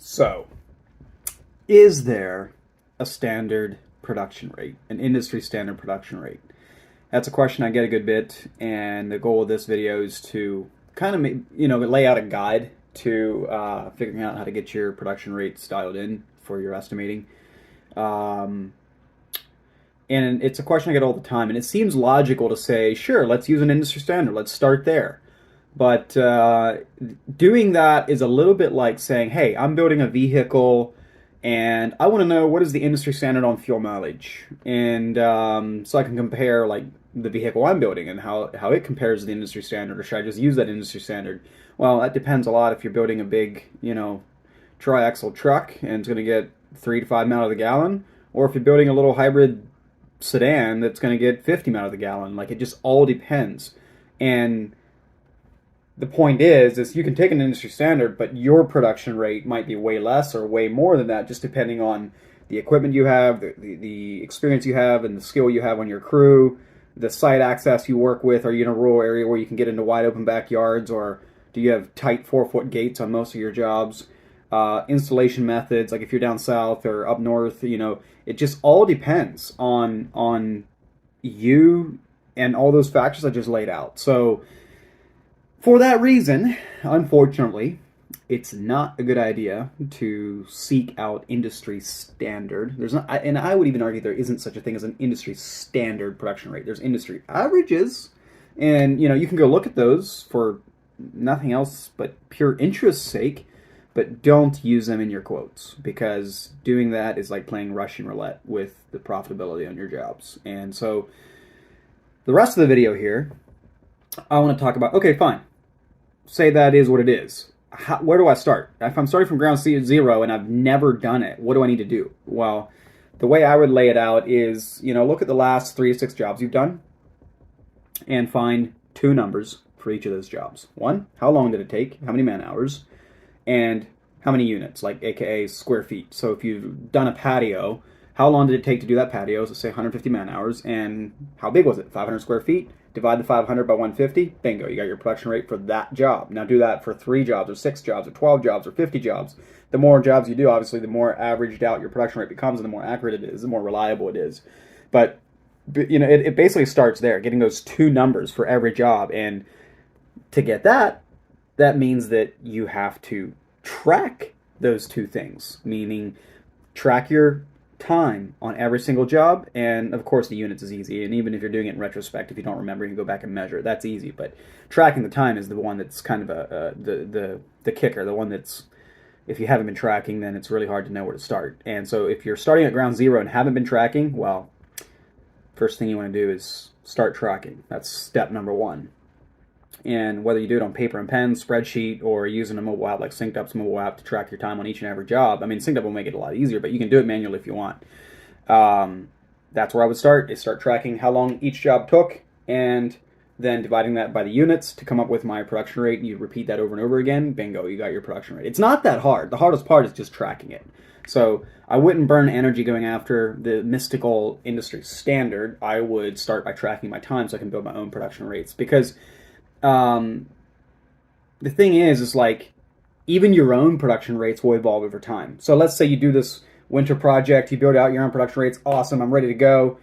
So, is there a standard production rate, an industry standard production rate? That's a question I get a good bit, and the goal of this video is to kind of lay out a guide to figuring out how to get your production rates dialed in for your estimating. And it's a question I get all the time, and it seems logical to say, sure, let's use an industry standard, let's start there. But doing that is a little bit like saying, hey, I'm building a vehicle and I want to know what is the industry standard on fuel mileage. And so I can compare like the vehicle I'm building and how it compares to the industry standard, or should I just use that industry standard? Well, that depends a lot if you're building a big, tri-axle truck and it's going to get 3 to 5 miles to the gallon, or if you're building a little hybrid sedan that's going to get 50 miles to the gallon. Like, it just all depends. And the point is you can take an industry standard, but your production rate might be way less or way more than that, just depending on the equipment you have, the experience you have, and the skill you have on your crew, the site access you work with. Are you in a rural area where you can get into wide open backyards, or do you have tight 4-foot gates on most of your jobs? Installation methods, like if you're down south or up north, it just all depends on you and all those factors I just laid out. So for that reason, unfortunately, it's not a good idea to seek out industry standard. There's not, and I would even argue there isn't such a thing as an industry standard production rate. There's industry averages, and you can go look at those for nothing else but pure interest's sake, but don't use them in your quotes, because doing that is like playing Russian roulette with the profitability on your jobs. And so the rest of the video here, I want to talk about, okay, fine. Say that is what it is. Where do I start? If I'm starting from ground zero and I've never done it, what do I need to do? Well, the way I would lay it out is, look at the last 3 to 6 jobs you've done and find 2 numbers for each of those jobs. 1, how long did it take? How many man hours? And how many units, like AKA square feet. So if you've done a patio, how long did it take to do that patio? So say 150 man hours. And how big was it? 500 square feet? Divide the 500 by 150, bingo, you got your production rate for that job. Now do that for 3 jobs or 6 jobs or 12 jobs or 50 jobs. The more jobs you do, obviously, the more averaged out your production rate becomes, and the more accurate it is, the more reliable it is. But it basically starts there, getting those 2 numbers for every job. And to get that means that you have to track those 2 things, meaning track your time on every single job, and of course the units is easy, and even if you're doing it in retrospect, if you don't remember, you can go back and measure. That's easy, but tracking the time is the one that's kind of the kicker, the one that's, if you haven't been tracking, then it's really hard to know where to start. And so if you're starting at ground zero and haven't been tracking, well, first thing you want to do is start tracking. That's step number 1. And whether you do it on paper and pen, spreadsheet, or using a mobile app like SynkedUP's mobile app to track your time on each and every job. I mean, SynkedUP will make it a lot easier, but you can do it manually if you want. That's where I would start, is start tracking how long each job took, and then dividing that by the units to come up with my production rate. You repeat that over and over again, bingo, you got your production rate. It's not that hard. The hardest part is just tracking it. So I wouldn't burn energy going after the mystical industry standard. I would start by tracking my time so I can build my own production rates, because the thing is like, even your own production rates will evolve over time. So let's say you do this winter project, you build out your own production rates, awesome, I'm ready to go.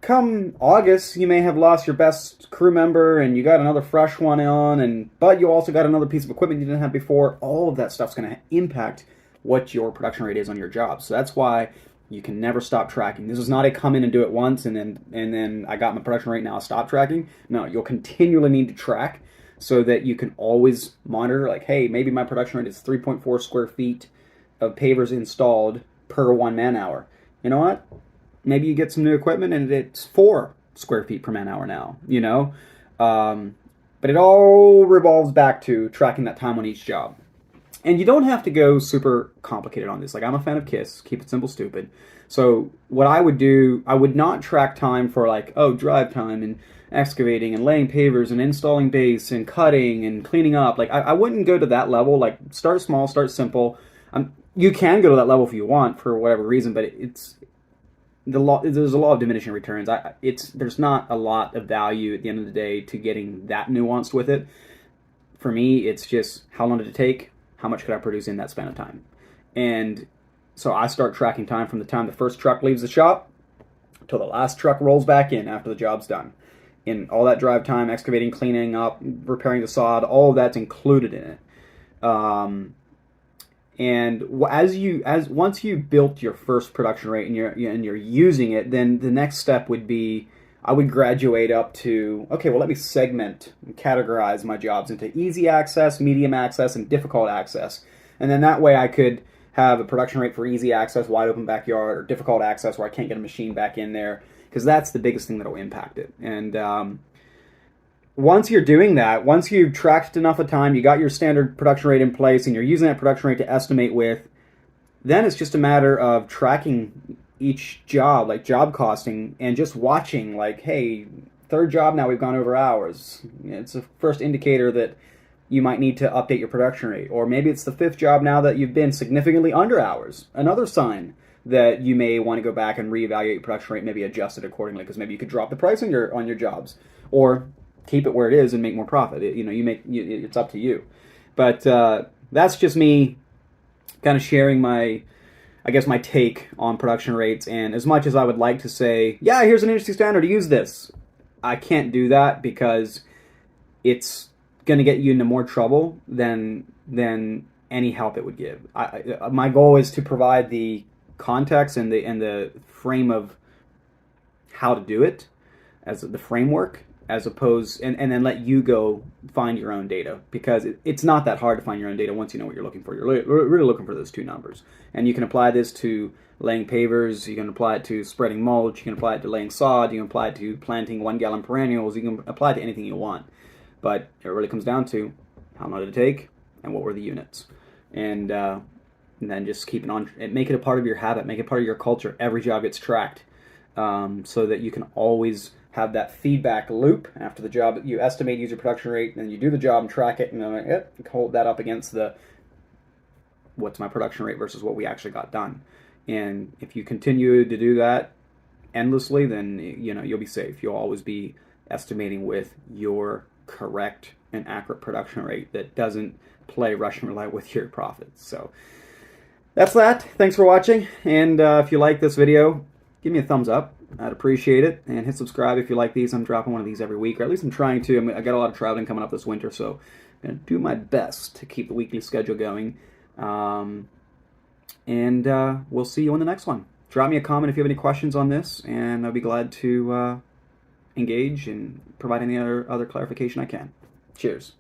Come August, you may have lost your best crew member and you got another fresh one on, but you also got another piece of equipment you didn't have before. All of that stuff's going to impact what your production rate is on your job. So that's why you can never stop tracking. This is not a come in and do it once and then I got my production rate, now I'll stop tracking. No, you'll continually need to track so that you can always monitor, like, hey, maybe my production rate is 3.4 square feet of pavers installed per 1 man hour. You know what? Maybe you get some new equipment and it's 4 square feet per man hour now, But it all revolves back to tracking that time on each job. And you don't have to go super complicated on this. Like, I'm a fan of KISS, keep it simple, stupid. So what I would do, I would not track time for like, drive time and excavating and laying pavers and installing base and cutting and cleaning up. Like, I wouldn't go to that level. Like, start small, start simple. You can go to that level if you want for whatever reason, but there's a lot of diminishing returns. There's not a lot of value at the end of the day to getting that nuanced with it. For me, it's just how long did it take? How much could I produce in that span of time? And so I start tracking time from the time the first truck leaves the shop till the last truck rolls back in after the job's done. And all that drive time, excavating, cleaning up, repairing the sod, all of that's included in it. And once you built your first production rate and you're using it, then the next step would be, I would graduate up to, okay, well, let me segment and categorize my jobs into easy access, medium access, and difficult access. And then that way I could have a production rate for easy access, wide open backyard, or difficult access where I can't get a machine back in there, because that's the biggest thing that will impact it. And once you're doing that, once you've tracked enough of time, you got your standard production rate in place, and you're using that production rate to estimate with, then it's just a matter of tracking each job, like job costing, and just watching, like, hey, third job now we've gone over hours. It's a first indicator that you might need to update your production rate. Or maybe it's the fifth job now that you've been significantly under hours. Another sign that you may want to go back and reevaluate your production rate, maybe adjust it accordingly, because maybe you could drop the price on your jobs, or keep it where it is and make more profit. It's up to you. But that's just me kind of sharing my take on production rates. And as much as I would like to say, yeah, here's an industry standard, use this, I can't do that, because it's going to get you into more trouble than any help it would give. My goal is to provide the context and the frame of how to do it, as the framework, as opposed, and then let you go find your own data, because it's not that hard to find your own data once you know what you're looking for. You're really looking for those two numbers, and you can apply this to laying pavers, you can apply it to spreading mulch, you can apply it to laying sod, you can apply it to planting 1 gallon perennials, you can apply it to anything you want. But it really comes down to how long did it take and what were the units. And then just keep it on, make it a part of your habit, make it part of your culture. Every job gets tracked, so that you can always have that feedback loop after the job. You estimate user production rate, and then you do the job and track it, and then hold that up against what's my production rate versus what we actually got done. And if you continue to do that endlessly, then you'll be safe. You'll always be estimating with your correct and accurate production rate that doesn't play Russian roulette with your profits. So that's that. Thanks for watching, and if you like this video, give me a thumbs up. I'd appreciate it, and hit subscribe if you like these. I'm dropping one of these every week, or at least I'm trying to. I got a lot of traveling coming up this winter, so I'm going to do my best to keep the weekly schedule going. And we'll see you on the next one. Drop me a comment if you have any questions on this, and I'll be glad to engage and provide any other clarification I can. Cheers.